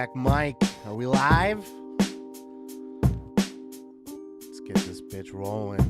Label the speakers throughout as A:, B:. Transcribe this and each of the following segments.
A: Check mic. Are we live? Let's get this bitch rolling.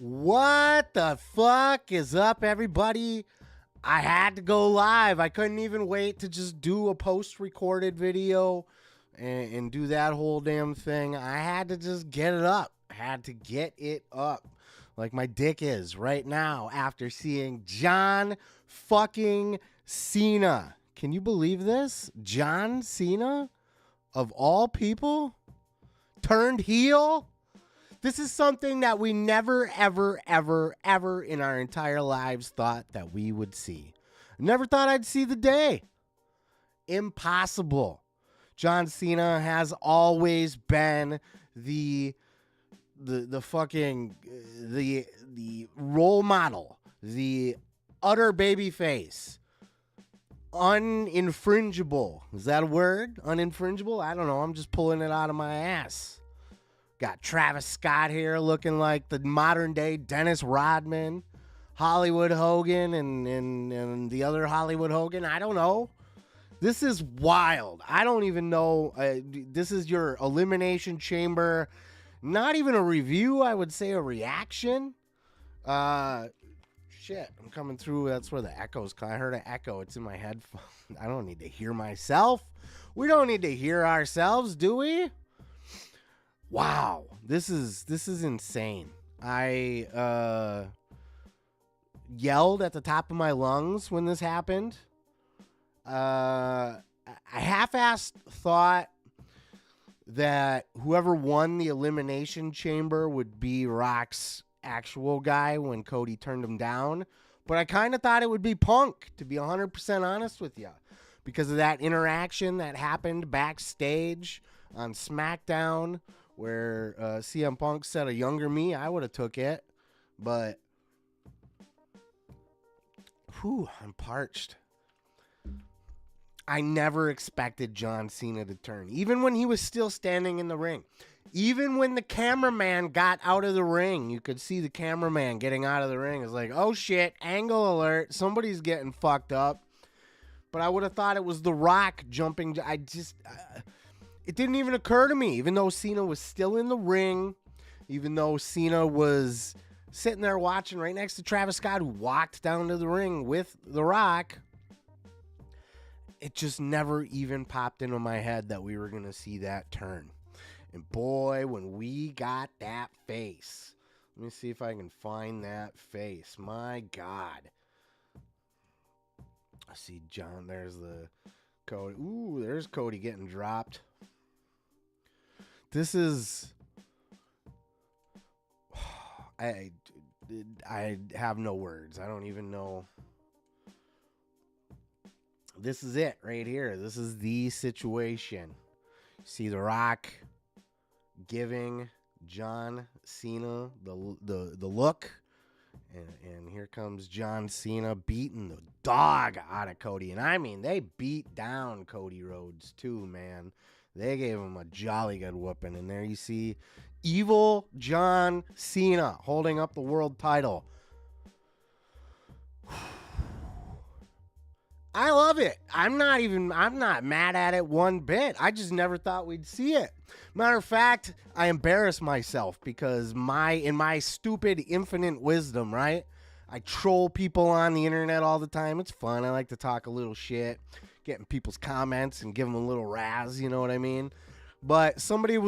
A: What the fuck is up, everybody? I had to go live. I couldn't even wait to just do a post-recorded video and do that whole damn thing. I had to just get it up. I had to get it up like my dick is right now after seeing John fucking Cena. Can you believe this? John Cena, of all people, turned heel? This is something that we never, ever, ever, ever in our entire lives thought that we would see. Never thought I'd see the day. Impossible. John Cena has always been the fucking role model, the utter babyface, uninfringible. Is that a word? Uninfringible? I don't know. I'm just pulling it out of my ass. Got Travis Scott here looking like the modern day Dennis Rodman, Hollywood Hogan, and the other Hollywood Hogan. I don't know. This is wild. I don't even know. This is your Elimination Chamber. Not even a review. I would say a reaction. Shit. I'm coming through. That's where the echoes come. I heard an echo. It's in my headphones. I don't need to hear myself. We don't need to hear ourselves, do we? Wow, this is insane. I yelled at the top of my lungs when this happened. I half-assed thought that whoever won the Elimination Chamber would be Rock's actual guy when Cody turned him down. But I kind of thought it would be Punk, to be 100% honest with you, because of that interaction that happened backstage on SmackDown, where CM Punk said a younger me. I would have took it, but I'm parched. I never expected John Cena to turn, even when he was still standing in the ring. Even when the cameraman got out of the ring, you could see the cameraman getting out of the ring. It's like, oh shit, angle alert, somebody's getting fucked up. But I would have thought it was The Rock jumping. It didn't even occur to me, even though Cena was still in the ring, even though Cena was sitting there watching right next to Travis Scott, who walked down to the ring with The Rock. it just never even popped into my head that we were going to see that turn. And boy, when we got that face, let me see if I can find that face. My God. I see John. There's the Cody. Ooh, there's Cody getting dropped. This is... I have no words. I don't even know. This is it right here. This is the situation. See The Rock giving John Cena the look. And here comes John Cena beating the dog out of Cody. And I mean, they beat down Cody Rhodes too, man. They gave him a jolly good whooping. And there you see evil John Cena holding up the world title. I love it. I'm not mad at it one bit. I just never thought we'd see it. Matter of fact, I embarrass myself because in my stupid infinite wisdom, right? I troll people on the internet all the time. It's fun. I like to talk a little shit, get in people's comments and give them a little razz, you know what I mean? But somebody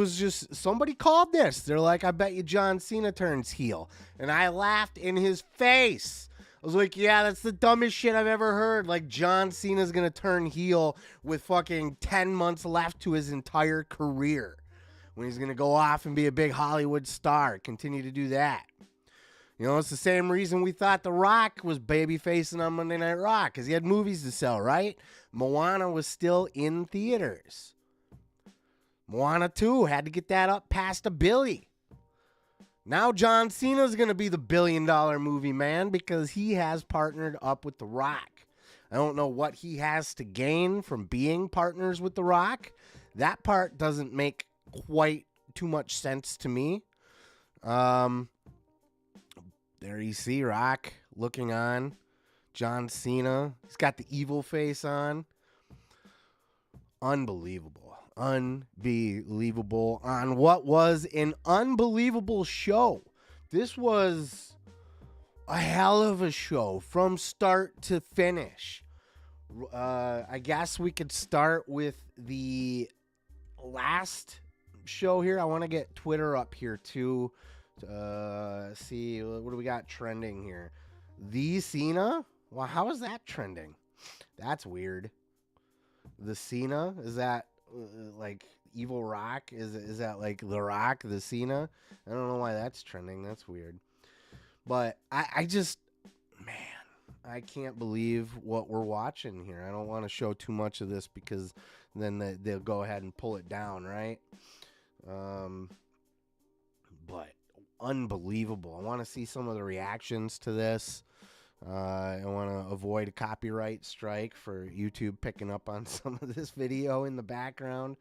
A: called this. They're like, I bet you John Cena turns heel. And I laughed in his face. I was like, yeah, that's the dumbest shit I've ever heard. Like, John Cena's going to turn heel with fucking 10 months left to his entire career. When he's going to go off and be a big Hollywood star. Continue to do that. You know, it's the same reason we thought The Rock was baby-facing on Monday Night Raw. Because he had movies to sell, right? Moana was still in theaters. Moana 2 had to get that up past $1 billion. Now John Cena's going to be the $1 billion movie man because he has partnered up with The Rock. I don't know what he has to gain from being partners with The Rock. That part doesn't make quite too much sense to me. There you see Rock looking on. John Cena. He's got the evil face on. Unbelievable. Unbelievable on what was an unbelievable show. This was a hell of a show from start to finish. I guess we could start with the last show here. I want to get Twitter up here too. See, what do we got trending here? The Cena? Well, how is that trending? That's weird. The Cena? Is that like Evil Rock? Is that like The Rock, the Cena? I don't know why that's trending. That's weird. But I just, man, I can't believe what we're watching here. I don't want to show too much of this because then they'll go ahead and pull it down, right? But unbelievable. I want to see some of the reactions to this. I want to avoid a copyright strike for YouTube picking up on some of this video in the background.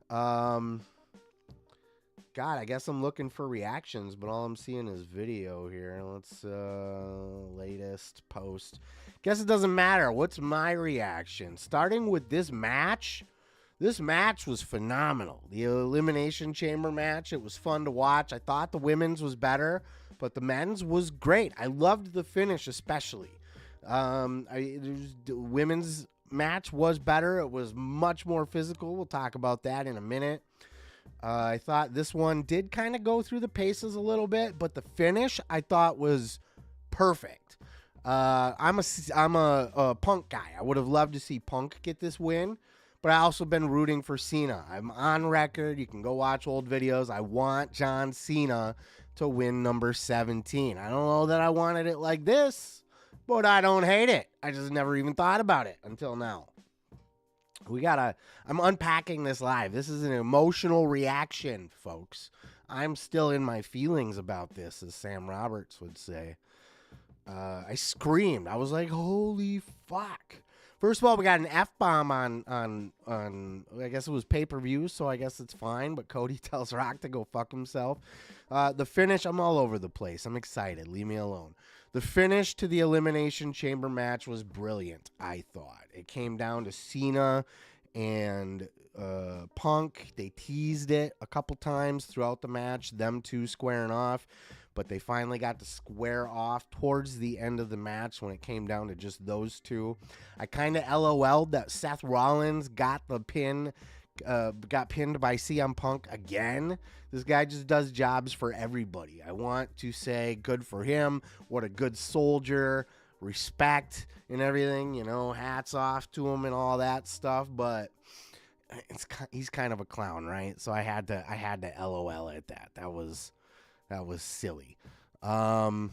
A: God, I guess I'm looking for reactions, but all I'm seeing is video here. Let's, latest post. Guess it doesn't matter. What's my reaction? Starting with this match. This match was phenomenal. The Elimination Chamber match, it was fun to watch. I thought the women's was better, but the men's was great. I loved the finish especially. The women's match was better. It was much more physical. We'll talk about that in a minute. I thought this one did kind of go through the paces a little bit, but the finish I thought was perfect. I'm a Punk guy. I would have loved to see Punk get this win. But I also been rooting for Cena. I'm on record. You can go watch old videos. I want John Cena to win number 17. I don't know that I wanted it like this, but I don't hate it. I just never even thought about it until now. I'm unpacking this live. This is an emotional reaction, folks. I'm still in my feelings about this, as Sam Roberts would say. I screamed. I was like, holy fuck. First of all, we got an F-bomb on I guess it was pay-per-view, so I guess it's fine, but Cody tells Rock to go fuck himself. The finish, I'm all over the place. I'm excited. Leave me alone. The finish to the Elimination Chamber match was brilliant, I thought. It came down to Cena and Punk. They teased it a couple times throughout the match, them two squaring off. but they finally got to square off towards the end of the match when it came down to just those two. I kind of LOL'd that Seth Rollins got the pin, got pinned by CM Punk again. This guy just does jobs for everybody. I want to say good for him. What a good soldier. Respect and everything, you know, hats off to him and all that stuff, but he's kind of a clown, right? So I had to LOL at that. That was silly. But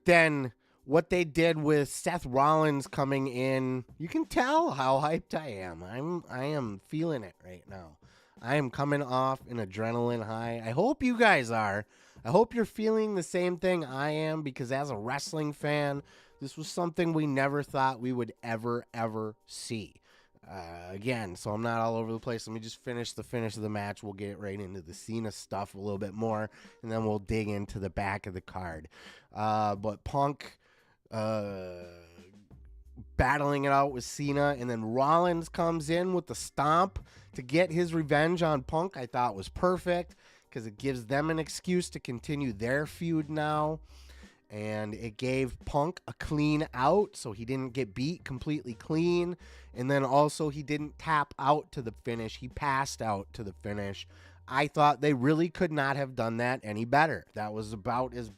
A: then what they did with Seth Rollins coming in, you can tell how hyped I am. I am feeling it right now. I am coming off an adrenaline high. I hope you guys are. I hope you're feeling the same thing I am, because as a wrestling fan, this was something we never thought we would ever see. Again, so I'm not all over the place. Let me just finish of the match. We'll get right into the Cena stuff a little bit more, and then we'll dig into the back of the card. But Punk battling it out with Cena, and then Rollins comes in with the stomp to get his revenge on Punk. I thought was perfect, because it gives them an excuse to continue their feud now. And it gave Punk a clean out, so he didn't get beat completely clean. And then also he didn't tap out to the finish. He passed out to the finish. I thought they really could not have done that any better. That was about as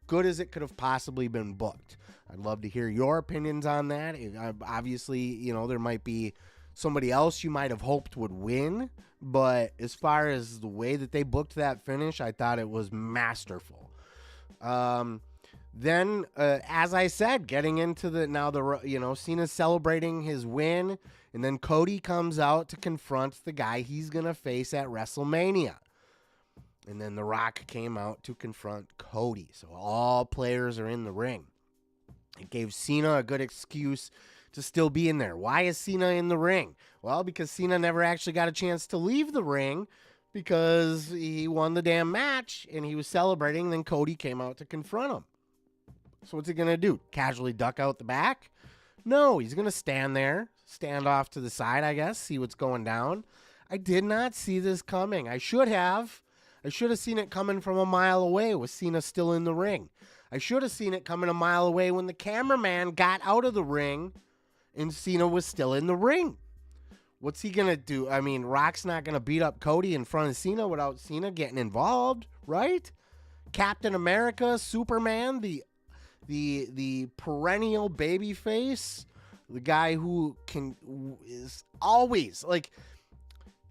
A: good as it could have possibly been booked. I'd love to hear your opinions on that. Obviously, you know, there might be somebody else you might have hoped would win, but as far as the way that they booked that finish, I thought it was masterful. Then, as I said, getting into Cena's celebrating his win, and then Cody comes out to confront the guy he's going to face at WrestleMania. And then The Rock came out to confront Cody. So all players are in the ring. It gave Cena a good excuse to still be in there. Why is Cena in the ring? Well, because Cena never actually got a chance to leave the ring, because he won the damn match and he was celebrating. Then Cody came out to confront him. So what's he going to do? Casually duck out the back? No, he's going to stand there, stand off to the side, I guess, see what's going down. I did not see this coming. I should have. I should have seen it coming from a mile away with Cena still in the ring. I should have seen it coming a mile away when the cameraman got out of the ring and Cena was still in the ring. What's he going to do? I mean, Rock's not going to beat up Cody in front of Cena without Cena getting involved, right? Captain America, Superman, the perennial baby face, the guy who is always, like,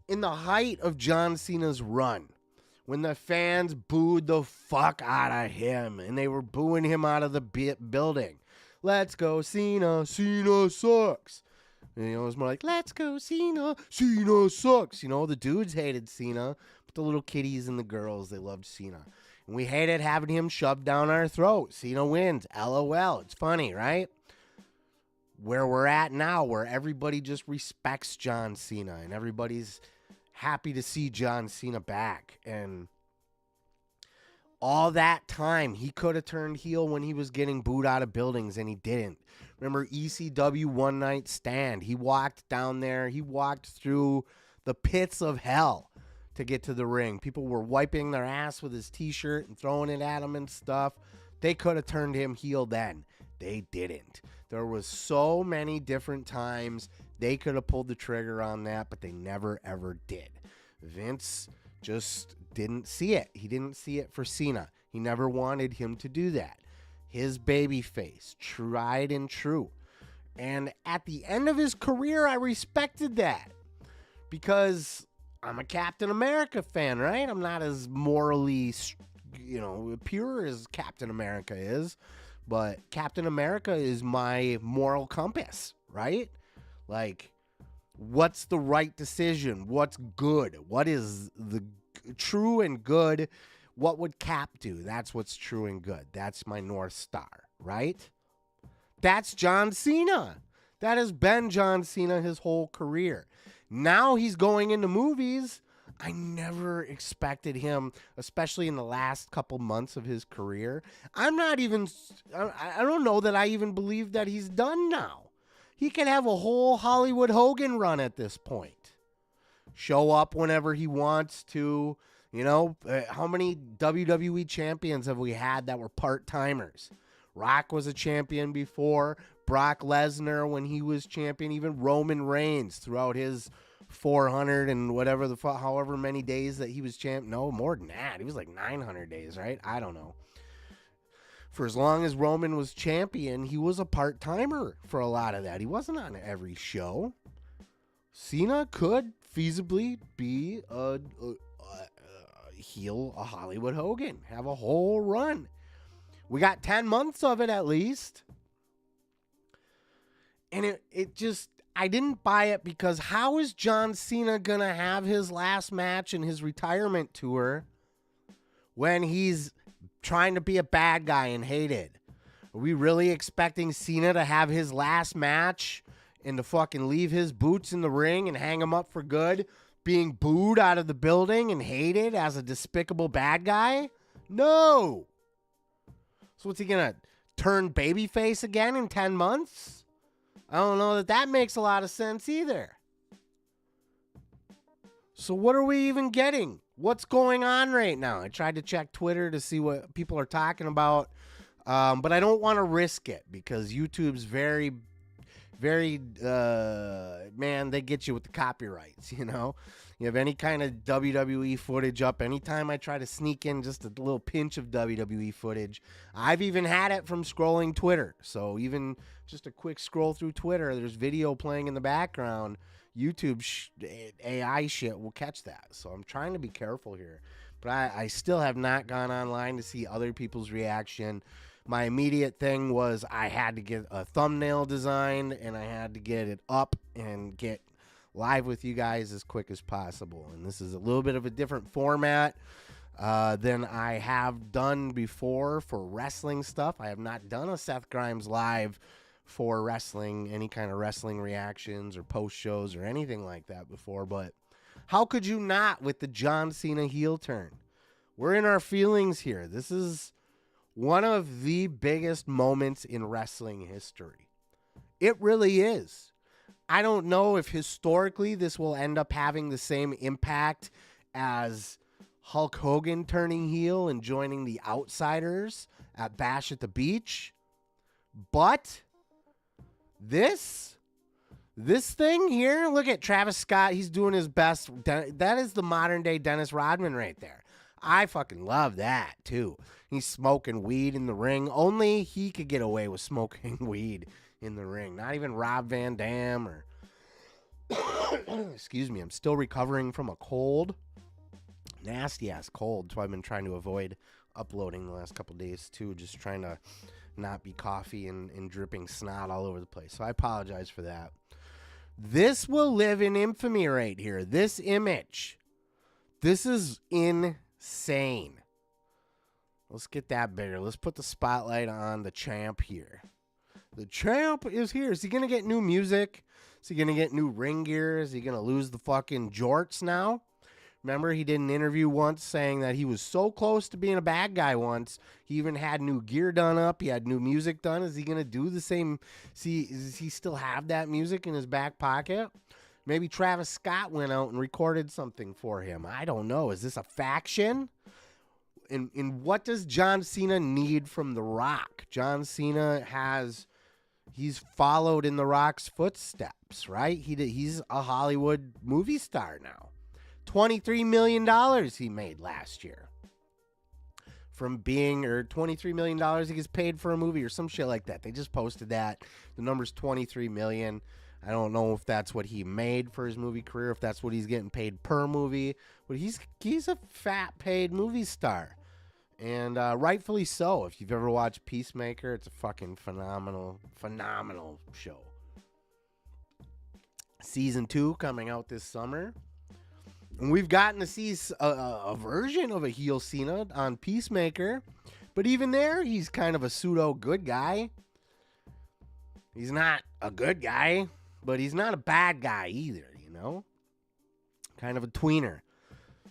A: in the height of John Cena's run, when the fans booed the fuck out of him and they were booing him out of the building. Let's go Cena, Cena sucks. And, you know, it was more like, let's go Cena, Cena sucks. You know, the dudes hated Cena, but the little kiddies and the girls, they loved Cena. And we hated having him shoved down our throat. Cena wins. LOL. It's funny, right? Where we're at now, where everybody just respects John Cena and everybody's happy to see John Cena back. And all that time, he could have turned heel when he was getting booed out of buildings, and he didn't. Remember ECW One Night Stand? He walked down there. He walked through the pits of hell to get to the ring. People were wiping their ass with his t-shirt and throwing it at him and stuff. They could have turned him heel then. They didn't. There was so many different times they could have pulled the trigger on that, but they never, ever did. Vince just didn't see it. He didn't see it for Cena. He never wanted him to do that. His baby face, tried and true. And at the end of his career, I respected that, because I'm a Captain America fan, right? I'm not as morally, pure as Captain America is, but Captain America is my moral compass, right? Like, what's the right decision? What's good? What is the true and good? What would Cap do? That's what's true and good. That's my North Star, right? That's John Cena. That has been John Cena his whole career. Now he's going into movies. I never expected him, especially in the last couple months of his career. I don't know that I even believe that he's done now. He could have a whole Hollywood Hogan run at this point. Show up whenever he wants to. You know, how many WWE champions have we had that were part-timers? Rock was a champion before. Brock Lesnar when he was champion. Even Roman Reigns throughout his 400 and whatever however many days that he was champ. No, more than that. He was like 900 days, right? I don't know. For as long as Roman was champion, he was a part-timer for a lot of that. He wasn't on every show. Cena could feasibly be a heel, a Hollywood Hogan, have a whole run. We got 10 months of it at least. And it just, I didn't buy it because how is John Cena going to have his last match in his retirement tour when he's trying to be a bad guy and hated? Are we really expecting Cena to have his last match and to fucking leave his boots in the ring and hang him up for good, being booed out of the building and hated as a despicable bad guy? No. So what's he going to turn babyface again in 10 months? I don't know that makes a lot of sense either. So what are we even getting? What's going on right now? I tried to check Twitter to see what people are talking about, but I don't want to risk it because YouTube's very, man, they get you with the copyrights, you know? You have any kind of WWE footage up, anytime I try to sneak in just a little pinch of WWE footage, I've even had it from scrolling Twitter. So even just a quick scroll through Twitter, there's video playing in the background. YouTube AI shit will catch that. So I'm trying to be careful here. But I still have not gone online to see other people's reaction. My immediate thing was I had to get a thumbnail designed and I had to get it up and get live with you guys as quick as possible. And this is a little bit of a different format than I have done before for wrestling stuff. I have not done a Seth Grimes live for wrestling, any kind of wrestling reactions or post shows or anything like that before. But how could you not with the John Cena heel turn? We're in our feelings here. This is one of the biggest moments in wrestling history. It really is. I don't know if historically this will end up having the same impact as Hulk Hogan turning heel and joining the Outsiders at Bash at the Beach. But this thing here, look at Travis Scott. He's doing his best. That is the modern day Dennis Rodman right there. I fucking love that too. He's smoking weed in the ring. Only he could get away with smoking weed in the ring. Not even Rob Van Dam or excuse me, I'm still recovering from a cold. Nasty ass cold. So I've been trying to avoid uploading the last couple days too. Just trying to not be coffee and dripping snot all over the place. So I apologize for that. This will live in infamy right here. This image. This is insane. Let's get that bigger. Let's put the spotlight on the champ here. The champ is here. Is he going to get new music? Is he going to get new ring gear? Is he going to lose the fucking jorts now? Remember, he did an interview once saying that he was so close to being a bad guy once. He even had new gear done up. He had new music done. Is he going to do the same? Does he still have that music in his back pocket? Maybe Travis Scott went out and recorded something for him. I don't know. Is this a faction? And what does John Cena need from The Rock? John Cena he's followed in The Rock's footsteps, right? He's a Hollywood movie star now. $23 million he made last year. From being, or $23 million he gets paid for a movie or some shit like that. They just posted that. The number's $23 million. I don't know if that's what he made for his movie career, if that's what he's getting paid per movie. But he's a fat paid movie star. And rightfully so. If you've ever watched Peacemaker, it's a fucking phenomenal show. Season 2 coming out this summer. And we've gotten to see a version of a heel Cena on Peacemaker. But even there, he's kind of a pseudo good guy. He's not a good guy, but he's not a bad guy either, you know? Kind of a tweener.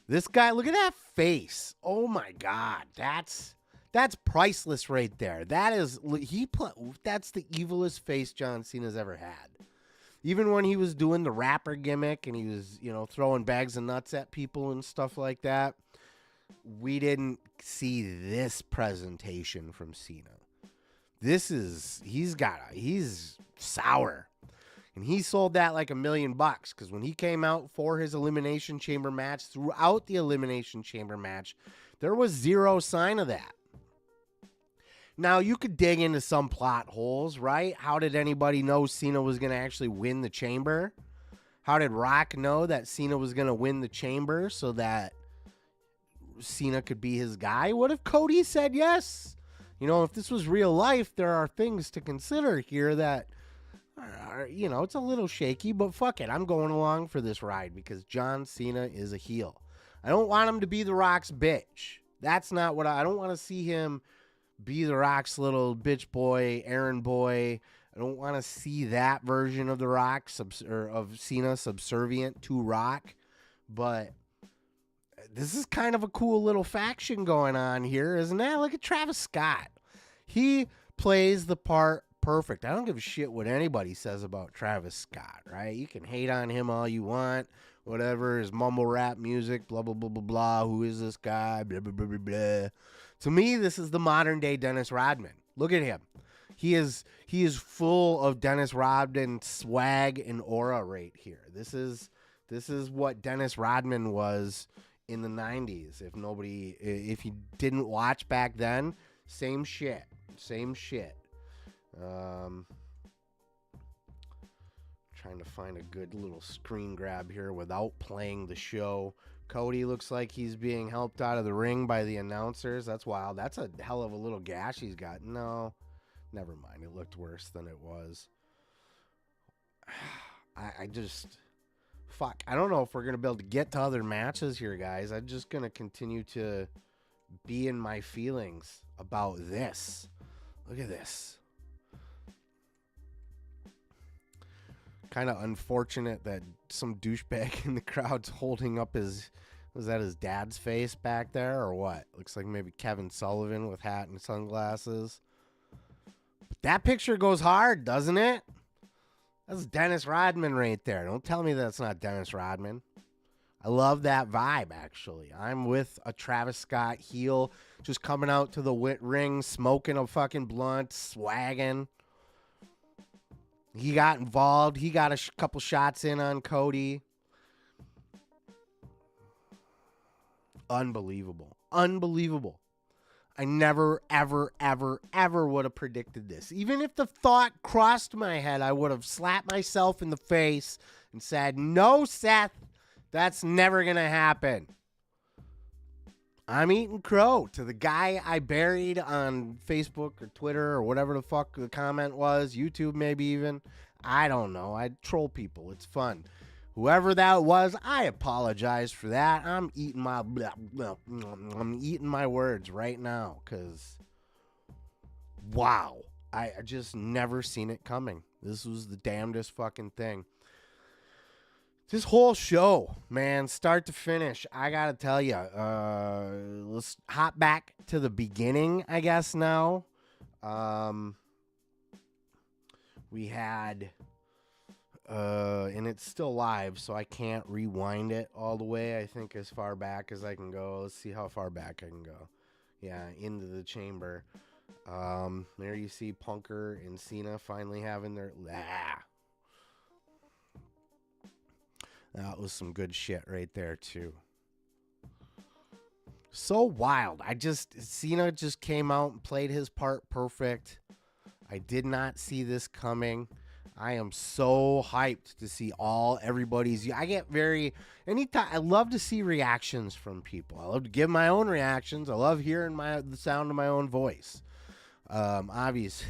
A: This guy, look at that face. Oh my God. That's priceless right there. That's the evilest face John Cena's ever had. Even when he was doing the rapper gimmick and he was, throwing bags of nuts at people and stuff like that. we didn't see this presentation from Cena. He's sour. And he sold that like $1 million because when he came out for his Elimination Chamber match, throughout the Elimination Chamber match, there was zero sign of that. Now, you could dig into some plot holes, right? How did anybody know Cena was going to actually win the Chamber? How did Rock know that Cena was going to win the Chamber so that Cena could be his guy? What if Cody said yes? You know, if this was real life, there are things to consider here that, you know, it's a little shaky, but fuck it. I'm going along for this ride because John Cena is a heel. I don't want him to be The Rock's bitch. That's not what I don't want to see him be The Rock's little bitch boy, errand boy. I don't want to see that version of The Rock or of Cena subservient to Rock. But this is kind of a cool little faction going on here, isn't it? Look at Travis Scott. He plays the part perfect. I don't give a shit what anybody says about Travis Scott, right? You can hate on him all you want, whatever, his mumble rap music, blah, blah, blah, blah, blah. Who is this guy? Blah, blah, blah, blah, blah. To me, this is the modern day Dennis Rodman. Look at him. He is full of Dennis Rodman swag and aura right here. This is what Dennis Rodman was in the 90s. If you didn't watch back then, same shit. Trying to find a good little screen grab here without playing the show. Cody looks like he's being helped out of the ring by the announcers. That's wild. That's a hell of a little gash he's got. No, never mind. It looked worse than it was. I don't know if we're going to be able to get to other matches here, guys. I'm just going to continue to be in my feelings about this. Look at this. Kind of unfortunate that some douchebag in the crowd's holding up was that his dad's face back there or what? Looks like maybe Kevin Sullivan with hat and sunglasses. But that picture goes hard, doesn't it? That's Dennis Rodman right there. Don't tell me that's not Dennis Rodman. I love that vibe, actually. I'm with a Travis Scott heel just coming out to the ring, smoking a fucking blunt, swagging. He got involved. He got a couple shots in on Cody. Unbelievable. I never, ever, ever, ever would have predicted this. Even if the thought crossed my head, I would have slapped myself in the face and said, no, Seth, that's never going to happen. I'm eating crow to the guy I buried on Facebook or Twitter or whatever the fuck the comment was, YouTube maybe even. I don't know. I troll people. It's fun. Whoever that was, I apologize for that. I'm eating my words right now because, wow, I just never seen it coming. This was the damnedest fucking thing. This whole show, man, start to finish, I gotta tell you, let's hop back to the beginning, I guess, now. We had, and it's still live, so I can't rewind it all the way, I think, as far back as I can go. Let's see how far back I can go. Yeah, into the chamber. There you see Punker and Cena finally having their... That was some good shit right there, too. So wild. Cena just came out and played his part perfect. I did not see this coming. I am so hyped to see everybody's. I get anytime. I love to see reactions from people. I love to give my own reactions. I love hearing the sound of my own voice. Obviously.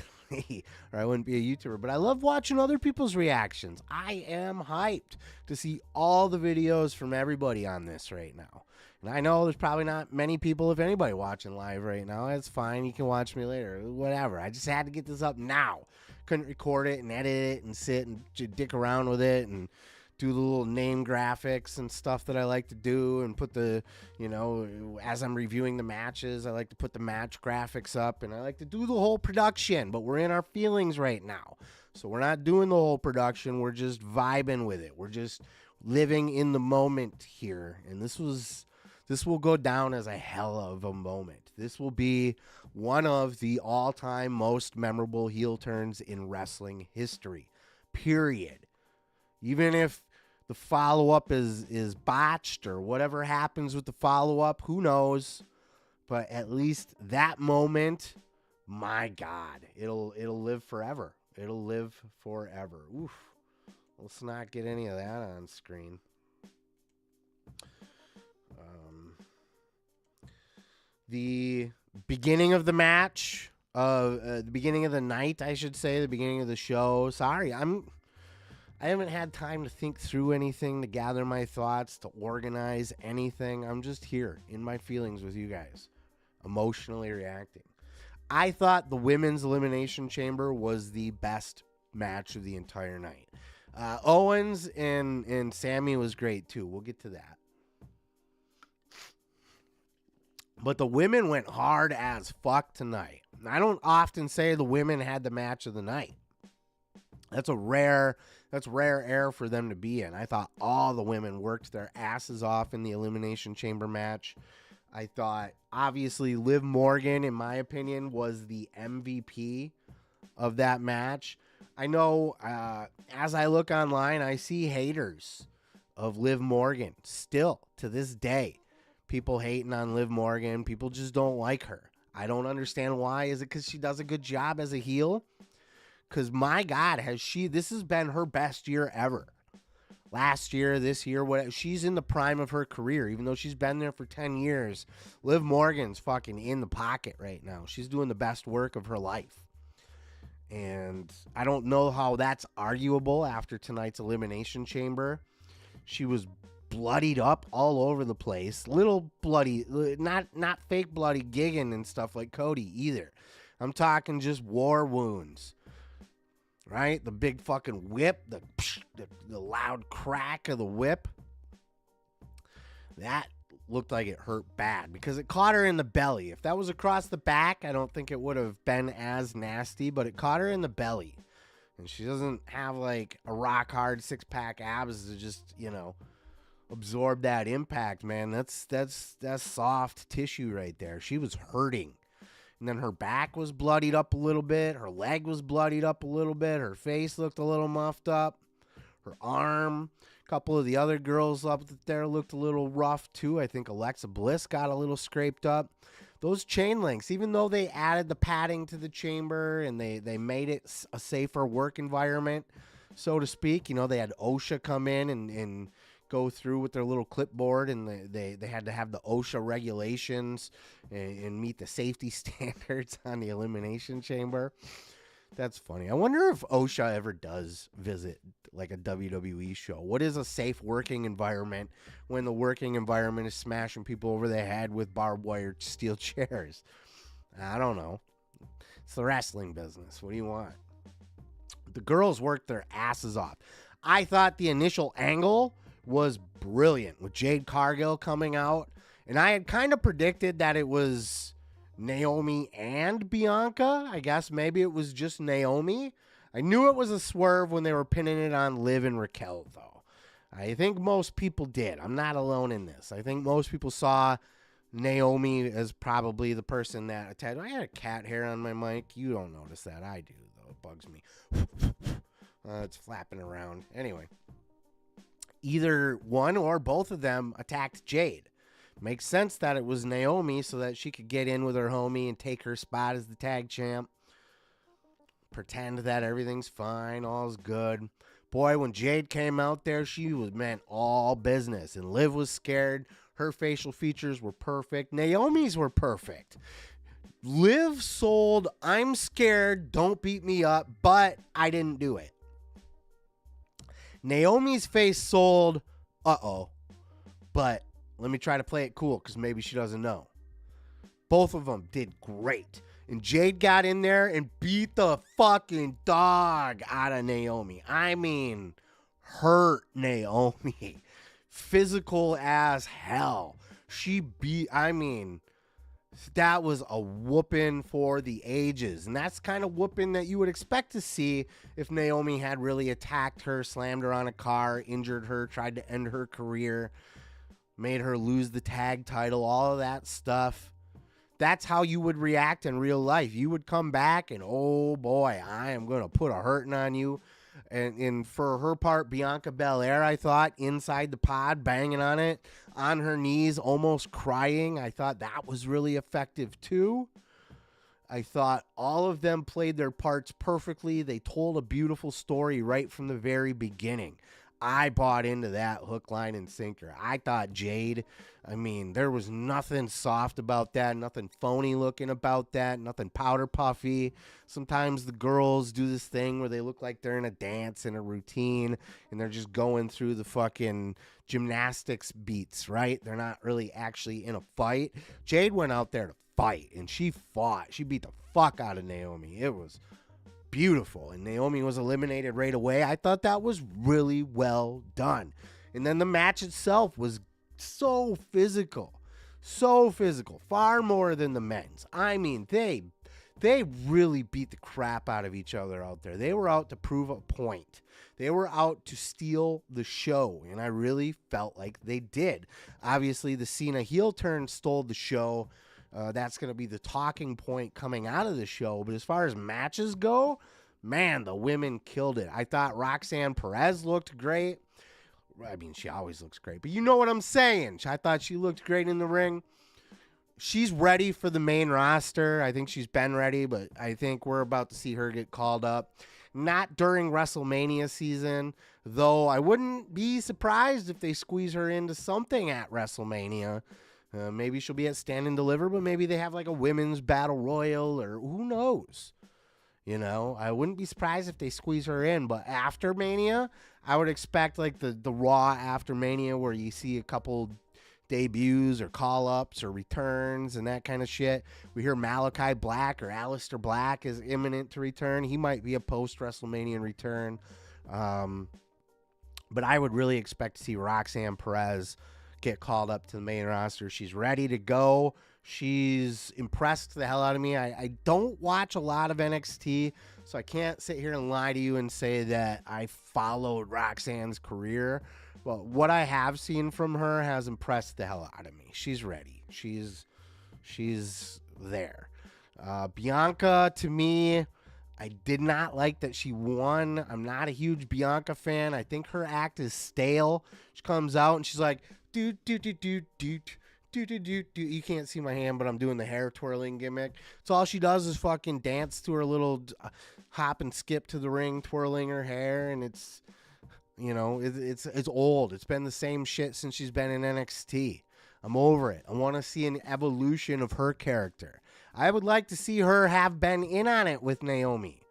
A: Or I wouldn't be a YouTuber, but I love watching other people's reactions. I am hyped to see all the videos from everybody on this right now. And I know there's probably not many people, if anybody, watching live right now. That's fine. You can watch me later. Whatever. I just had to get this up now. Couldn't record it and edit it and sit and dick around with it and do the little name graphics and stuff that I like to do and put the, as I'm reviewing the matches, I like to put the match graphics up and I like to do the whole production, but we're in our feelings right now. So we're not doing the whole production. We're just vibing with it. We're just living in the moment here. And this was This will go down as a hell of a moment. This will be one of the all-time most memorable heel turns in wrestling history. Period. Even if the follow-up is botched or whatever happens with the follow-up, who knows? But at least that moment, my God, it'll live forever. It'll live forever. Oof. Let's not get any of that on screen. The beginning of the match, the beginning of the night, I should say, the beginning of the show. Sorry, I haven't had time to think through anything, to gather my thoughts, to organize anything. I'm just here in my feelings with you guys, emotionally reacting. I thought the women's Elimination Chamber was the best match of the entire night. Owens and Sammy was great too. We'll get to that. But the women went hard as fuck tonight. I don't often say the women had the match of the night. That's rare air for them to be in. I thought all the women worked their asses off in the Elimination Chamber match. I thought, obviously, Liv Morgan, in my opinion, was the MVP of that match. I know, as I look online, I see haters of Liv Morgan still to this day. People hating on Liv Morgan. People just don't like her. I don't understand why. Is it because she does a good job as a heel? Because, my God, this has been her best year ever. Last year, this year, whatever. She's in the prime of her career, even though she's been there for 10 years. Liv Morgan's fucking in the pocket right now. She's doing the best work of her life. And I don't know how that's arguable after tonight's Elimination Chamber. She was bloodied up all over the place. Little bloody, not fake bloody gigging and stuff like Cody either. I'm talking just war wounds. Right? The big fucking whip, the loud crack of the whip. That looked like it hurt bad because it caught her in the belly. If that was across the back, I don't think it would have been as nasty, but it caught her in the belly. And she doesn't have like a rock hard 6-pack abs to just, absorb that impact, man. That's soft tissue right there. She was hurting. And then her back was bloodied up a little bit. Her leg was bloodied up a little bit. Her face looked a little muffed up. Her arm. A couple of the other girls up there looked a little rough too. I think Alexa Bliss got a little scraped up. Those chain links, even though they added the padding to the chamber and they made it a safer work environment, so to speak. They had OSHA come in and go through with their little clipboard, and they had to have the OSHA regulations and meet the safety standards on the Elimination Chamber. That's funny. I wonder if OSHA ever does visit like a WWE show. What is a safe working environment when the working environment is smashing people over the head with barbed wire steel chairs? I don't know. It's the wrestling business. What do you want? The girls worked their asses off. I thought the initial angle was brilliant with Jade Cargill coming out, and I had kind of predicted that it was Naomi and Bianca. I guess maybe it was just Naomi. I knew it was a swerve when they were pinning it on Liv and Raquel, though. I think most people did. I'm not alone in this. I think most people saw Naomi as probably the person that attacked. I had a cat hair on my mic. You don't notice that. I do, though. It bugs me. It's flapping around. Anyway. Either one or both of them attacked Jade. Makes sense that it was Naomi so that she could get in with her homie and take her spot as the tag champ. Pretend that everything's fine, all's good. Boy, when Jade came out there, she was meant all business. And Liv was scared. Her facial features were perfect. Naomi's were perfect. Liv sold, I'm scared, don't beat me up, but I didn't do it. Naomi's face sold, but let me try to play it cool because maybe she doesn't know. Both of them did great. And Jade got in there and beat the fucking dog out of Naomi. I mean, hurt Naomi. Physical as hell. That was a whooping for the ages. And that's kind of whooping that you would expect to see if Naomi had really attacked her, slammed her on a car, injured her, tried to end her career. made her lose the tag title, all of that stuff. That's how you would react in real life. You would come back and, oh boy, I am going to put a hurting on you. And for her part, Bianca Belair, I thought, inside the pod, banging on it, on her knees, almost crying. I thought that was really effective too. I thought all of them played their parts perfectly. They told a beautiful story right from the very beginning. I bought into that hook, line, and sinker. I thought Jade, I mean, there was nothing soft about that, nothing phony looking about that, nothing powder puffy. Sometimes the girls do this thing where they look like they're in a dance, in a routine, and they're just going through the fucking gymnastics beats, right? They're not really actually in a fight. Jade went out there to fight, and she fought. She beat the fuck out of Naomi. It was beautiful, and Naomi was eliminated right away. I thought that was really well done. And then the match itself was so physical, far more than the men's. I mean, they really beat the crap out of each other out there. They were out to prove a point. They were out to steal the show, and I really felt like they did. Obviously, the Cena heel turn stole the show. That's going to be the talking point coming out of the show. But as far as matches go, man, the women killed it. I thought Roxanne Perez looked great. I mean, she always looks great. But you know what I'm saying. I thought she looked great in the ring. She's ready for the main roster. I think she's been ready, but I think we're about to see her get called up. Not during WrestleMania season, though I wouldn't be surprised if they squeeze her into something at WrestleMania. Maybe she'll be at Stand and Deliver, but maybe they have like a women's battle royal, or who knows? You know, I wouldn't be surprised if they squeeze her in. But after Mania, I would expect like the Raw after Mania, where you see a couple debuts or call-ups or returns and that kind of shit. We hear Malachi Black or Aleister Black is imminent to return. He might be a post-WrestleMania return. But I would really expect to see Roxanne Perez get called up to the main roster. She's ready to go. She's impressed the hell out of me. I don't watch a lot of NXT, so I can't sit here and lie to you and say that I followed Roxanne's career. But what I have seen from her has impressed the hell out of me. She's ready. She's there. Bianca, to me, I did not like that she won. I'm not a huge Bianca fan. I think her act is stale. She comes out and she's like, do. You can't see my hand, but I'm doing the hair twirling gimmick. So all she does is fucking dance to her little hop and skip to the ring, twirling her hair, and it's, you know, it's old. It's been the same shit since she's been in NXT. I'm over it. I want to see an evolution of her character. I would like to see her have been in on it with Naomi.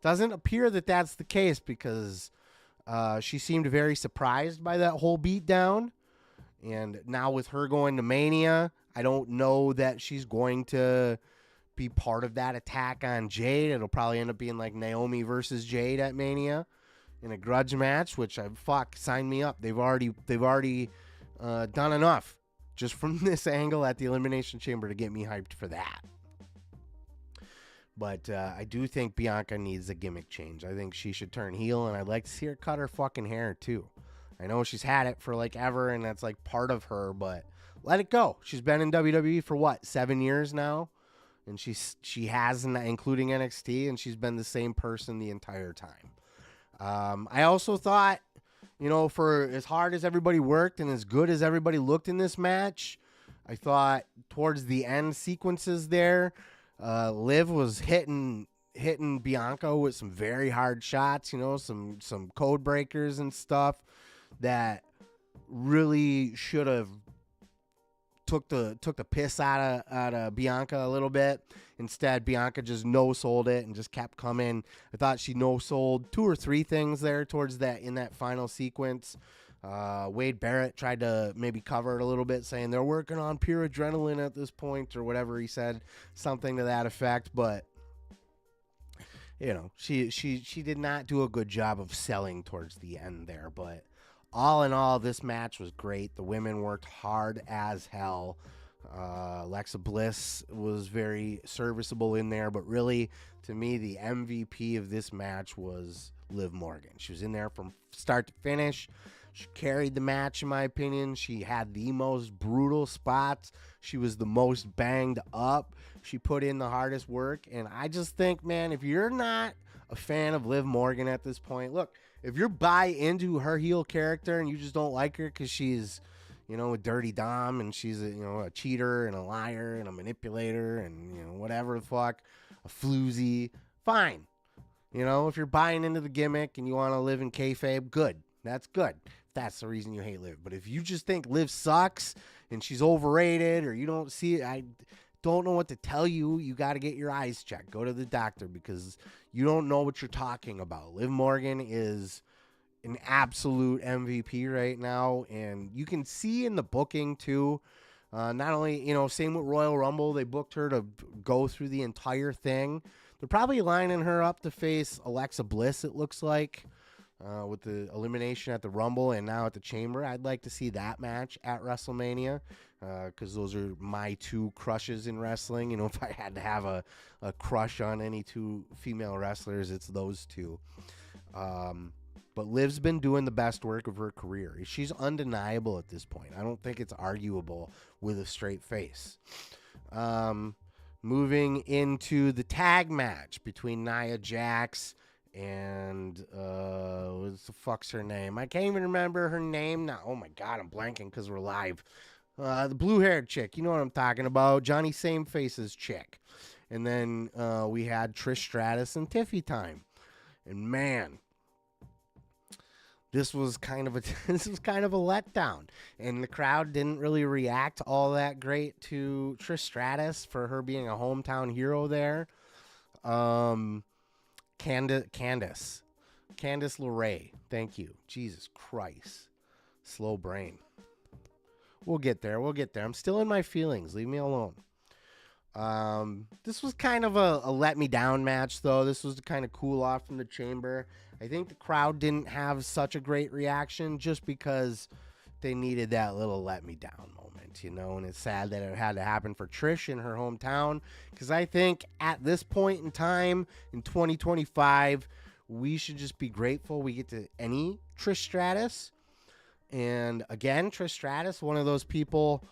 A: Doesn't appear that that's the case, because she seemed very surprised by that whole beatdown. And now with her going to Mania, I don't know that she's going to be part of that attack on Jade. It'll probably end up being like Naomi versus Jade at Mania in a grudge match, which sign me up. They've already done enough just from this angle at the Elimination Chamber to get me hyped for that. But I do think Bianca needs a gimmick change. I think she should turn heel, and I'd like to see her cut her fucking hair too. I know she's had it for like ever, and that's like part of her, but let it go. She's been in WWE for what, 7 years now? And she has, including NXT, and she's been the same person the entire time. I also thought, you know, for as hard as everybody worked and as good as everybody looked in this match, I thought towards the end sequences there, Liv was hitting Bianca with some very hard shots, you know, some code breakers and stuff that really should have took the piss out of Bianca a little bit. Instead, Bianca just no-sold it and just kept coming. I thought she no-sold 2 or 3 things there towards that in that final sequence. Wade Barrett tried to maybe cover it a little bit, saying they're working on pure adrenaline at this point, or whatever he said, something to that effect. But you know, she did not do a good job of selling towards the end there. But all in all, this match was great. The women worked hard as hell. Alexa Bliss was very serviceable in there, but really, to me, the MVP of this match was Liv Morgan. She was in there from start to finish. She carried the match, in my opinion. She had the most brutal spots. She was the most banged up. She put in the hardest work. And I just think, man, if you're not a fan of Liv Morgan at this point, look, if you're buy into her heel character and you just don't like her because she's, a dirty dom and she's a cheater and a liar and a manipulator and, whatever the fuck, a floozy, fine. If you're buying into the gimmick and you want to live in kayfabe, good. That's good. That's the reason you hate Liv. But if you just think Liv sucks and she's overrated or you don't see it, I don't know what to tell you. You got to get your eyes checked. Go to the doctor because you don't know what you're talking about. Liv Morgan is an absolute MVP right now, and you can see in the booking too. Not only, same with Royal Rumble, they booked her to go through the entire thing. They're probably lining her up to face Alexa Bliss, it looks like, with the elimination at the Rumble and now at the Chamber. I'd like to see that match at WrestleMania because those are my two crushes in wrestling. If I had to have a crush on any two female wrestlers, it's those two. But Liv's been doing the best work of her career. She's undeniable at this point. I don't think it's arguable with a straight face. Moving into the tag match between Nia Jax and what the fuck's her name? I can't even remember her name now. Oh my god, I'm blanking because we're live. The blue-haired chick, you know what I'm talking about? Johnny Sameface's chick. And then we had Trish Stratus and Tiffy time. And man, this was kind of a letdown, and the crowd didn't really react all that great to Trish Stratus for her being a hometown hero there. Candice LeRae, thank you. Jesus Christ, slow brain. We'll get there. I'm still in my feelings. Leave me alone. This was kind of a let me down match, though. This was to kind of cool off from the Chamber. I think the crowd didn't have such a great reaction just because they needed that little let me down moment, and it's sad that it had to happen for Trish in her hometown because I think at this point in time in 2025, we should just be grateful we get to any Trish Stratus. And again, Trish Stratus, one of those people,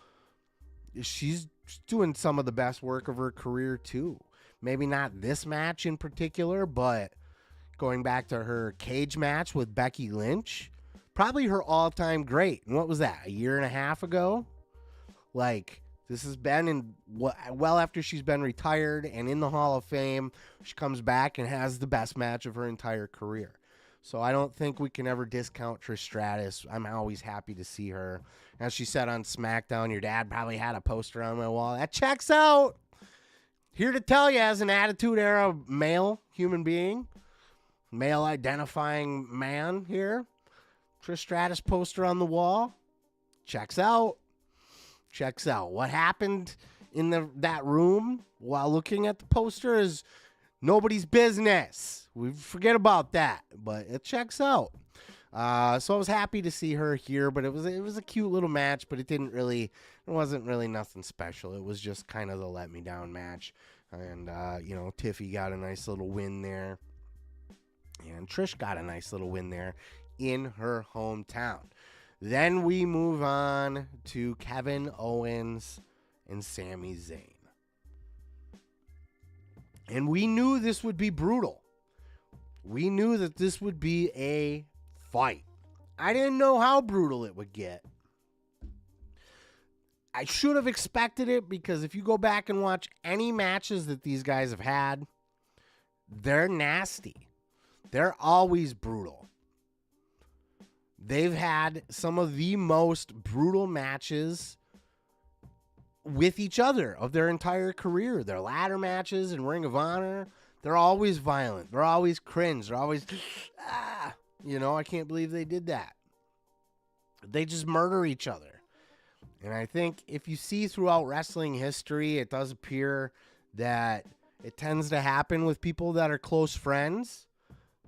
A: she's doing some of the best work of her career too. Maybe not this match in particular, but going back to her cage match with Becky Lynch, probably her all-time great. And what was that, a year and a half ago? Like, this has been well after she's been retired and in the Hall of Fame. She comes back and has the best match of her entire career. So I don't think we can ever discount Trish Stratus. I'm always happy to see her. As she said on SmackDown, your dad probably had a poster on my wall. That checks out. Here to tell you, as an Attitude Era male human being, male identifying man here, Trish Stratus poster on the wall, checks out. Checks out. What happened in that room while looking at the poster is nobody's business. We forget about that, but it checks out. So I was happy to see her here, but it was a cute little match, but it wasn't really nothing special. It was just kind of the let me down match. And, Tiffy got a nice little win there. And Trish got a nice little win there in her hometown. Then we move on to Kevin Owens and Sami Zayn. And we knew this would be brutal. We knew that this would be a fight. I didn't know how brutal it would get. I should have expected it because if you go back and watch any matches that these guys have had, they're nasty. They're always brutal. They've had some of the most brutal matches with each other of their entire career. Their ladder matches in Ring of Honor, they're always violent. They're always cringe. They're always, I can't believe they did that. They just murder each other. And I think if you see throughout wrestling history, it does appear that it tends to happen with people that are close friends.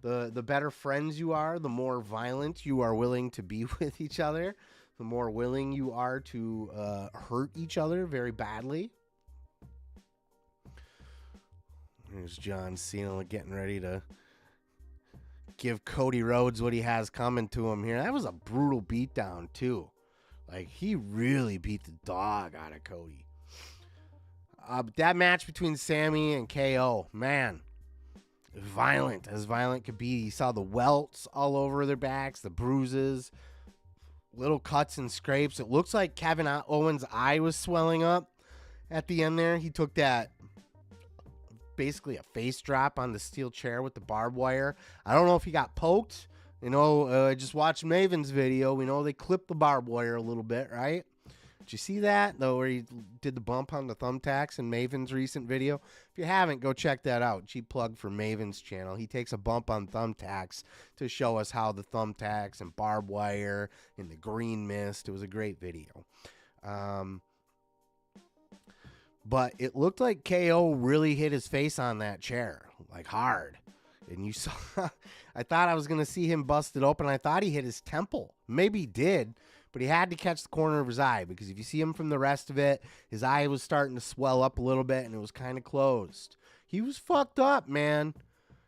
A: The better friends you are, the more violent you are willing to be with each other, the more willing you are to hurt each other very badly. Here's John Cena getting ready to give Cody Rhodes what he has coming to him here. That was a brutal beatdown, too. Like, he really beat the dog out of Cody. That match between Sammy and KO, man, violent as violent could be. You saw the welts all over their backs, the bruises, little cuts and scrapes. It looks like Kevin Owens' eye was swelling up at the end there. He took that, basically a face drop on the steel chair with the barbed wire. I don't know if he got poked. You know, I just watched Maven's video. We know they clipped the barbed wire a little bit, right? Did you see that, though, where he did the bump on the thumbtacks in Maven's recent video? If you haven't, go check that out. Cheap plug for Maven's channel. He takes a bump on thumbtacks to show us how the thumbtacks and barbed wire and the green mist. It was a great video. But it looked like KO really hit his face on that chair, like hard. And you saw, I thought I was going to see him busted open. I thought he hit his temple. Maybe he did. But he had to catch the corner of his eye, because if you see him from the rest of it, his eye was starting to swell up a little bit, and it was kind of closed. He was fucked up, man.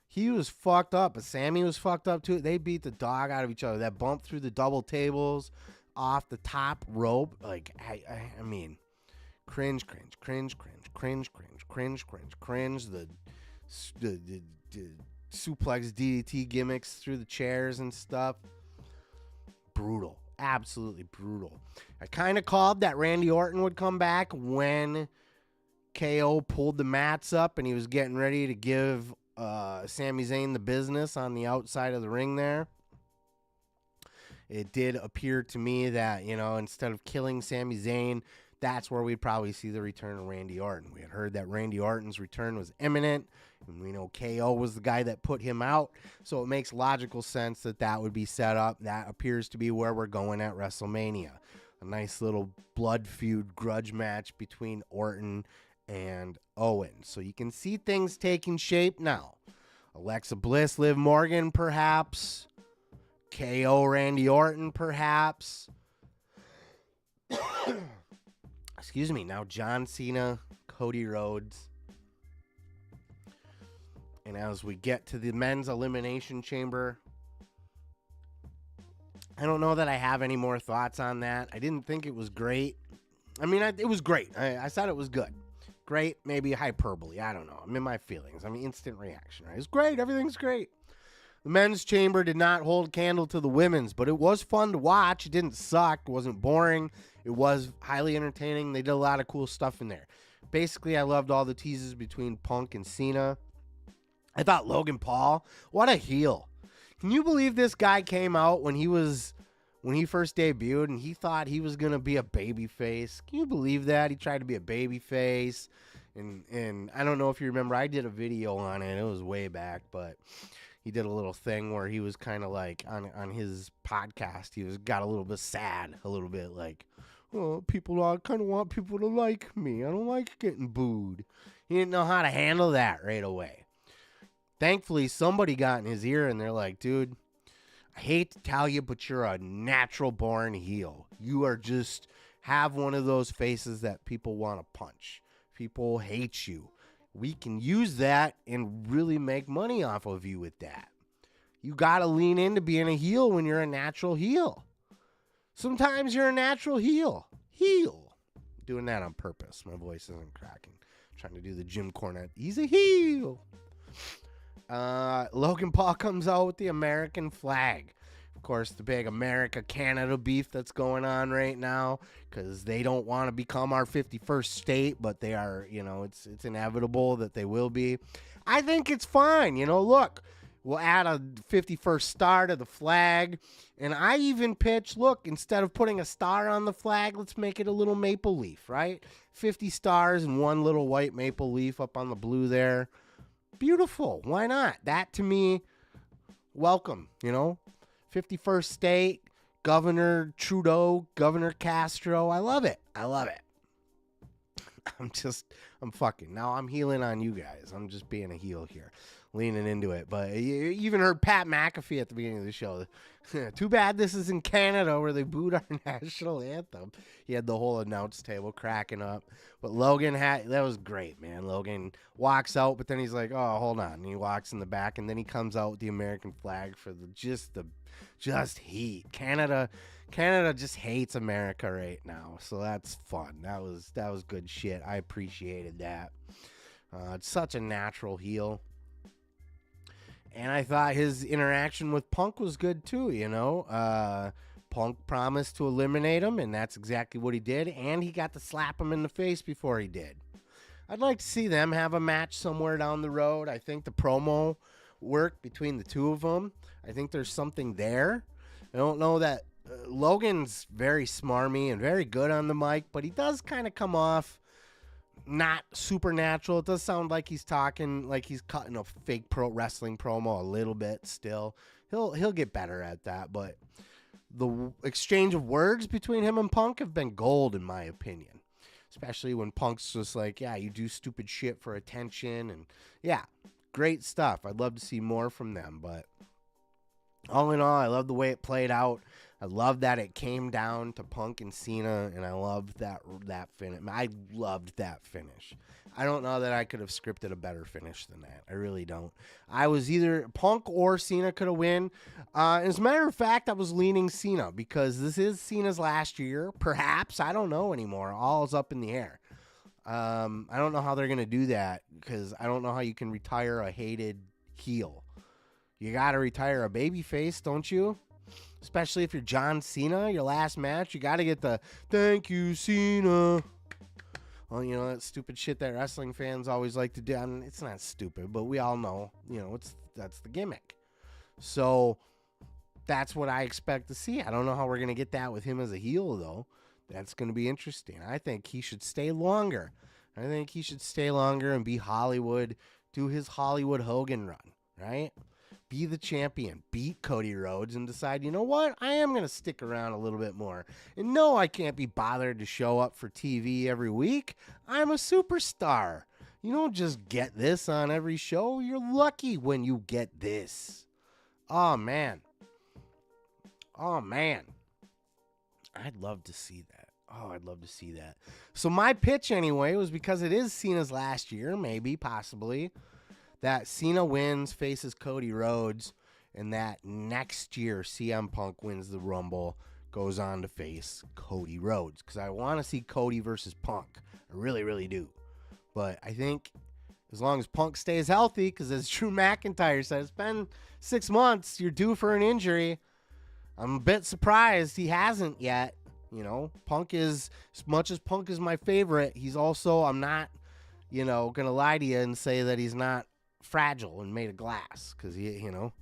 A: He was fucked up. But Sammy was fucked up, too. They beat the dog out of each other. That bump through the double tables off the top rope. Like, I mean, cringe. The suplex DDT gimmicks through the chairs and stuff. Brutal. Absolutely brutal. I kind of called that Randy Orton would come back when KO pulled the mats up and he was getting ready to give Sami Zayn the business on the outside of the ring there. It did appear to me that, you know, instead of killing Sami Zayn, that's where we'd probably see the return of Randy Orton. We had heard that Randy Orton's return was imminent, and we know KO was the guy that put him out, so it makes logical sense that that would be set up. That appears to be where we're going at WrestleMania. A nice little blood feud grudge match between Orton and Owens. So you can see things taking shape now. Alexa Bliss, Liv Morgan, perhaps. KO, Randy Orton, perhaps. Excuse me. Now John Cena, Cody Rhodes. And as we get to the men's elimination chamber, I don't know that I have any more thoughts on that. I didn't think it was great. I mean, it was great. I said it was good. Great, maybe hyperbole. I don't know. I'm in my feelings. I'm instant reaction. Right? It's great. Everything's great. The men's chamber did not hold candle to the women's, but it was fun to watch. It didn't suck. It wasn't boring. It was highly entertaining. They did a lot of cool stuff in there. Basically, I loved all the teases between Punk and Cena. I thought Logan Paul, what a heel. Can you believe this guy came out when he first debuted and he thought he was going to be a baby face? Can you believe that? He tried to be a baby face. And I don't know if you remember, I did a video on it. It was way back, but he did a little thing where he was kind of like on his podcast. He got a little bit sad, a little bit like, oh, I kind of want people to like me. I don't like getting booed. He didn't know how to handle that right away. Thankfully, somebody got in his ear and they're like, dude, I hate to tell you, but you're a natural born heel. You are just have one of those faces that people want to punch. People hate you. We can use that and really make money off of you with that. You got to lean into being a heel when you're a natural heel. Sometimes you're a natural heel. Doing that on purpose. My voice isn't cracking. Trying to do the Jim Cornette. He's a heel. Logan Paul comes out with the American flag. Of course, the big America-Canada beef that's going on right now because they don't want to become our 51st state, but they are, you know, it's inevitable that they will be. I think it's fine. You know, look, we'll add a 51st star to the flag. And I even pitch, look, instead of putting a star on the flag, let's make it a little maple leaf, right? 50 stars and one little white maple leaf up on the blue there. Beautiful. Why not? That to me, welcome, you know. 51st state, Governor Trudeau, Governor Castro. I love it. I'm healing on you guys. I'm just being a heel here. leaning into it. But you even heard Pat McAfee at the beginning of the show. Too bad this is in Canada where they booed our national anthem. He had the whole announce table cracking up. But Logan that was great, man. Logan walks out, but then he's like, oh, hold on. And he walks in the back, and then he comes out with the American flag for just heat. Canada just hates America right now, so that's fun. That was good shit. I appreciated that. It's such a natural heel. And I thought his interaction with Punk was good too, you know. Punk promised to eliminate him, and that's exactly what he did. And he got to slap him in the face before he did. I'd like to see them have a match somewhere down the road. I think the promo work between the two of them, I think there's something there. I don't know that Logan's very smarmy and very good on the mic, but he does kind of come off not supernatural. It does sound like he's talking like he's cutting a fake pro wrestling promo a little bit still. He'll get better at that, but the exchange of words between him and Punk have been gold in my opinion. Especially when Punk's just like, yeah, you do stupid shit for attention, and yeah, great stuff. I'd love to see more from them, but all in all, I love the way it played out. I love that it came down to Punk and Cena, and I loved that finish. I loved that finish. I don't know that I could have scripted a better finish than that. I really don't. I was either Punk or Cena could have win. As a matter of fact, I was leaning Cena because this is Cena's last year. Perhaps. I don't know anymore. All is up in the air. I don't know how they're going to do that because I don't know how you can retire a hated heel. You got to retire a babyface, don't you? Especially if you're John Cena, your last match, you got to get the thank you, Cena. Well, you know, that stupid shit that wrestling fans always like to do. I mean, it's not stupid, but we all know, you know, that's the gimmick. So that's what I expect to see. I don't know how we're going to get that with him as a heel, though. That's going to be interesting. I think he should stay longer. And be Hollywood, do his Hollywood Hogan run, right? Be the champion, beat Cody Rhodes, and decide, you know what? I am going to stick around a little bit more. And no, I can't be bothered to show up for TV every week. I'm a superstar. You don't just get this on every show. You're lucky when you get this. Oh, man. I'd love to see that. So my pitch, anyway, was because it is Cena's last year, maybe, possibly, that Cena wins, faces Cody Rhodes, and that next year CM Punk wins the Rumble, goes on to face Cody Rhodes. Because I want to see Cody versus Punk. I really, really do. But I think as long as Punk stays healthy, because as Drew McIntyre said, it's been 6 months, you're due for an injury. I'm a bit surprised he hasn't yet. You know, Punk is, as much as Punk is my favorite, he's also, I'm not, you know, going to lie to you and say that he's not fragile and made of glass, because he, you know,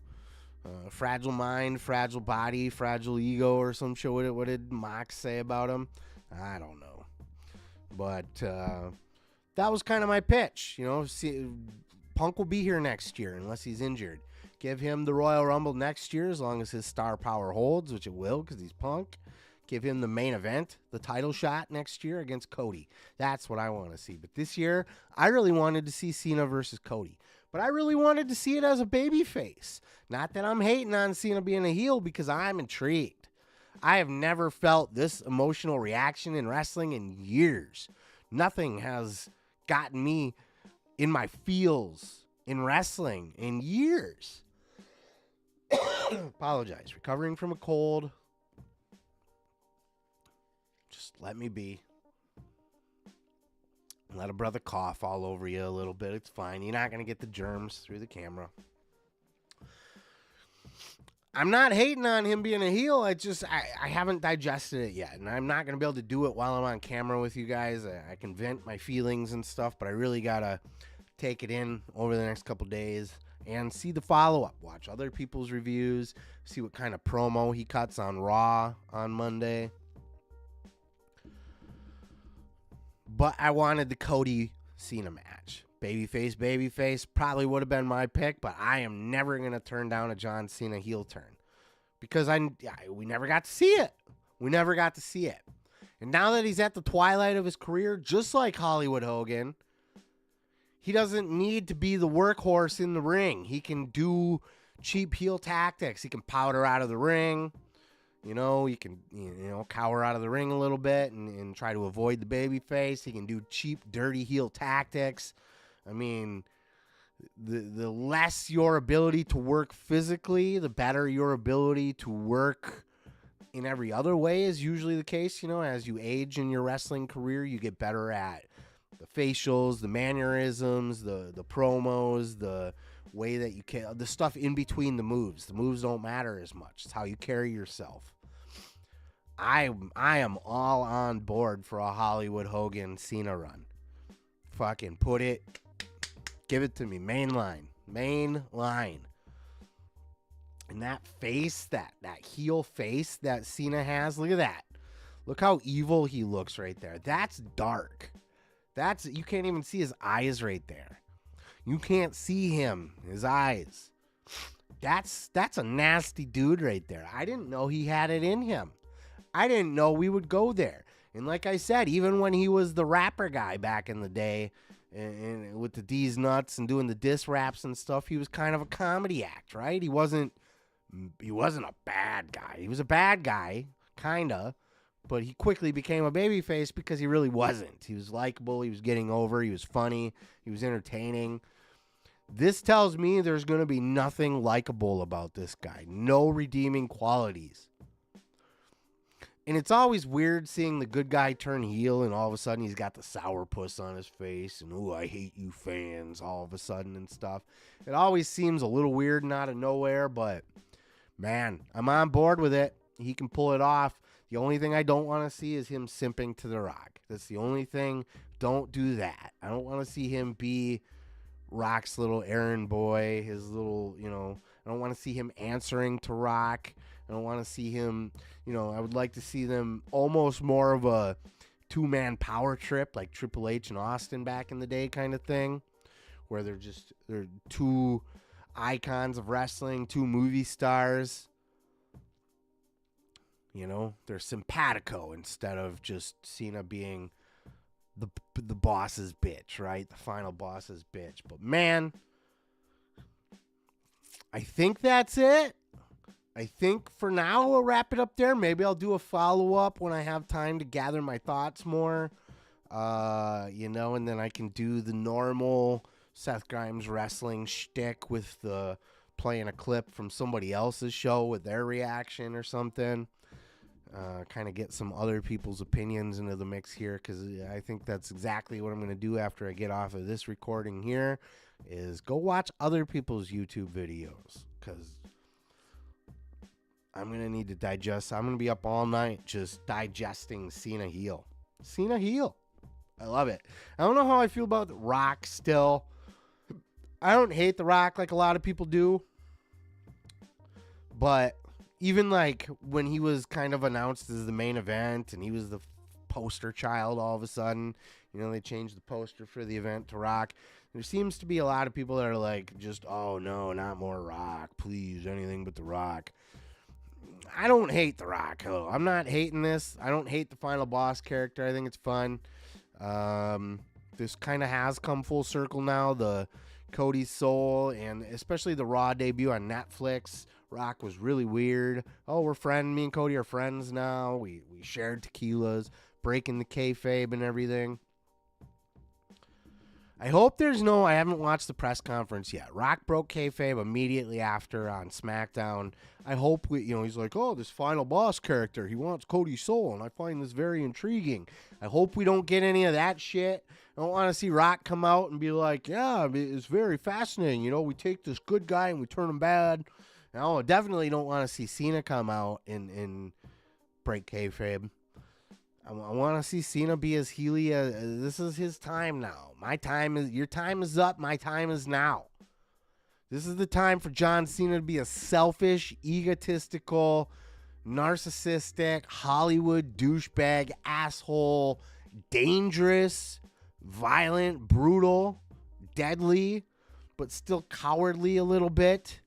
A: fragile mind, fragile body, fragile ego, or some shit. What did Mox say about him? I don't know, but that was kind of my pitch. You know, Punk will be here next year unless he's injured. Give him the Royal Rumble next year as long as his star power holds, which it will because he's Punk. Give him the main event, the title shot next year against Cody. That's what I want to see. But this year, I really wanted to see Cena versus Cody. But I really wanted to see it as a babyface. Not that I'm hating on Cena being a heel, because I'm intrigued. I have never felt this emotional reaction in wrestling in years. Nothing has gotten me in my feels in wrestling in years. Apologize. Recovering from a cold. Just let me be. Let a brother cough all over you a little bit. It's fine. You're not going to get the germs through the camera. I'm not hating on him being a heel. I haven't digested it yet. And I'm not going to be able to do it while I'm on camera with you guys. I can vent my feelings and stuff, but I really got to take it in over the next couple days and see the follow-up. Watch other people's reviews. See what kind of promo he cuts on Raw on Monday. But I wanted the Cody Cena match. Babyface probably would have been my pick, but I am never going to turn down a John Cena heel turn. Because we never got to see it. And now that he's at the twilight of his career, just like Hollywood Hogan, he doesn't need to be the workhorse in the ring. He can do cheap heel tactics. He can powder out of the ring. You know, he can, cower out of the ring a little bit and try to avoid the baby face. He can do cheap, dirty heel tactics. I mean, the less your ability to work physically, the better your ability to work in every other way is usually the case. You know, as you age in your wrestling career, you get better at the facials, the mannerisms, the promos, the way that you can, the stuff in between the moves. The moves don't matter as much. It's how you carry yourself. I am all on board for a Hollywood Hogan Cena run. Fucking put it, give it to me. Main line. And that face, that heel face that Cena has, look at that. Look how evil he looks right there. That's dark. You can't even see his eyes right there. You can't see him, his eyes. That's a nasty dude right there. I didn't know he had it in him. I didn't know we would go there. And like I said, even when he was the rapper guy back in the day, and with the D's nuts and doing the diss raps and stuff, he was kind of a comedy act, right? He wasn't a bad guy. He was a bad guy, kinda, but he quickly became a babyface because he really wasn't. He was likable. He was getting over. He was funny. He was entertaining. This tells me there's going to be nothing likable about this guy. No redeeming qualities. And it's always weird seeing the good guy turn heel and all of a sudden he's got the sourpuss on his face and, ooh, I hate you fans all of a sudden and stuff. It always seems a little weird and out of nowhere, but man, I'm on board with it. He can pull it off. The only thing I don't want to see is him simping to The Rock. That's the only thing. Don't do that. I don't want to see him be Rock's little errand boy, his little, I don't want to see him answering to Rock. I don't want to see him, I would like to see them almost more of a two-man power trip like Triple H and Austin back in the day kind of thing, where they're two icons of wrestling, two movie stars. They're simpatico instead of just Cena being the boss's bitch, right? The final boss's bitch. But man, I think that's it. I think for now we'll wrap it up there. Maybe I'll do a follow-up when I have time to gather my thoughts more. And then I can do the normal Seth Grimes wrestling shtick with the playing a clip from somebody else's show with their reaction or something. Kind of get some other people's opinions into the mix here, because I think that's exactly what I'm going to do after I get off of this recording here, is go watch other people's YouTube videos, because I'm going to need to digest. I'm going to be up all night just digesting Cena heel. Cena heel. I love it. I don't know how I feel about The Rock still. I don't hate The Rock like a lot of people do, but even like when he was kind of announced as the main event and he was the poster child all of a sudden, they changed the poster for the event to Rock. There seems to be a lot of people that are like, just, oh no, not more Rock, please, anything but The Rock. I don't hate The Rock, though. I'm not hating this. I don't hate the final boss character. I think it's fun. This kind of has come full circle now. The Cody's Soul, and especially the Raw debut on Netflix. Rock was really weird. Oh, me and Cody are friends now. We shared tequilas, breaking the kayfabe and everything. I hope I haven't watched the press conference yet. Rock broke kayfabe immediately after on SmackDown. I hope he's like, oh, this final boss character, he wants Cody's soul, and I find this very intriguing. I hope we don't get any of that shit. I don't want to see Rock come out and be like, yeah, it's very fascinating. We take this good guy and we turn him bad. I definitely don't want to see Cena come out and break kayfabe. I want to see Cena be as heely as this is his time now. Your time is up. My time is now. This is the time for John Cena to be a selfish, egotistical, narcissistic, Hollywood douchebag, asshole, dangerous, violent, brutal, deadly, but still cowardly a little bit.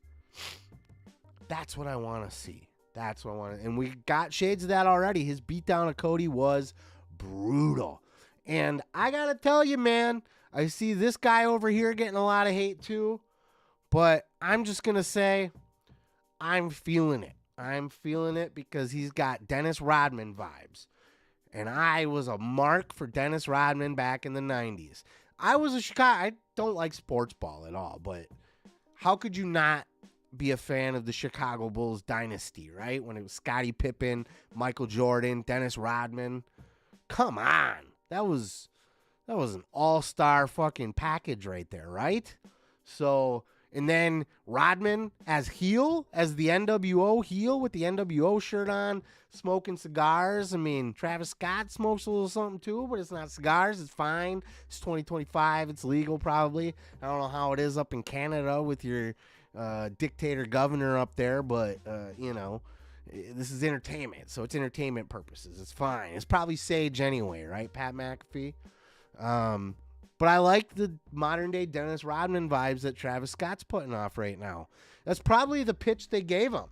A: That's what I want to see. That's what I want. And we got shades of that already. His beatdown of Cody was brutal. And I got to tell you, man, I see this guy over here getting a lot of hate too. But I'm just going to say I'm feeling it. I'm feeling it because he's got Dennis Rodman vibes. And I was a mark for Dennis Rodman back in the 90s. I was a Chicago. I don't like sports ball at all, but how could you not be a fan of the Chicago Bulls dynasty, right? When it was Scottie Pippen, Michael Jordan, Dennis Rodman. Come on. That was an all-star fucking package right there, right? So, and then Rodman as heel, as the NWO heel with the NWO shirt on, smoking cigars. I mean, Travis Scott smokes a little something too, but it's not cigars. It's fine. It's 2025. It's legal probably. I don't know how it is up in Canada with your dictator governor up there, but, you know, this is entertainment. So it's entertainment purposes. It's fine. It's probably sage anyway, right, Pat McAfee? But I like the modern day Dennis Rodman vibes that Travis Scott's putting off right now. That's probably the pitch they gave him.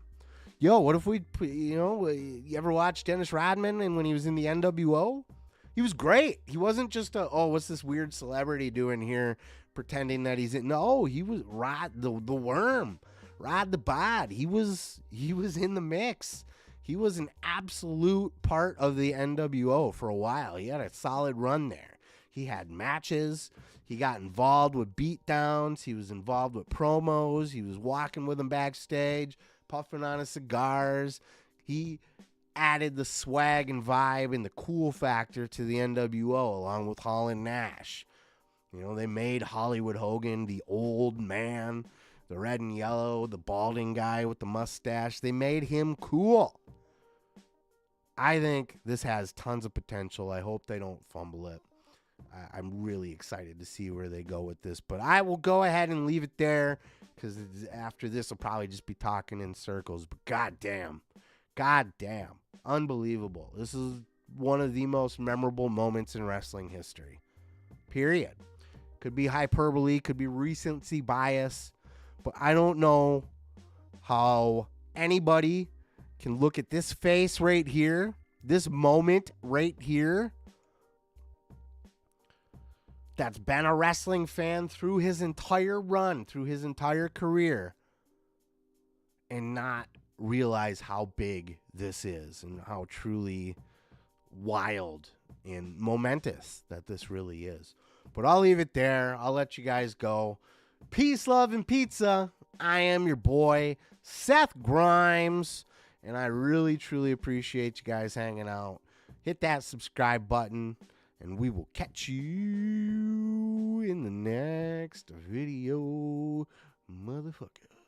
A: Yo, what if we, you ever watch Dennis Rodman and when he was in the NWO? He was great. He wasn't just what's this weird celebrity doing here pretending that he's in. No, he was Rod the Worm, Rod the Bod. He was in the mix. He was an absolute part of the NWO for a while. He had a solid run there. He had matches. He got involved with beatdowns. He was involved with promos. He was walking with them backstage, puffing on his cigars. He added the swag and vibe and the cool factor to the NWO along with Hall and Nash. You know, they made Hollywood Hogan the old man, the red and yellow, the balding guy with the mustache. They made him cool. I think this has tons of potential. I hope they don't fumble it. I'm really excited to see where they go with this, but I will go ahead and leave it there because after this, I'll probably just be talking in circles. But goddamn, unbelievable. This is one of the most memorable moments in wrestling history, period. Could be hyperbole, could be recency bias, but I don't know how anybody can look at this face right here, this moment right here, that's been a wrestling fan through his entire run, through his entire career, and not realize how big this is and how truly wild and momentous that this really is. But I'll leave it there. I'll let you guys go. Peace, love, and pizza. I am your boy, Seth Grimes, and I really, truly appreciate you guys hanging out. Hit that subscribe button. And we will catch you in the next video, motherfucker.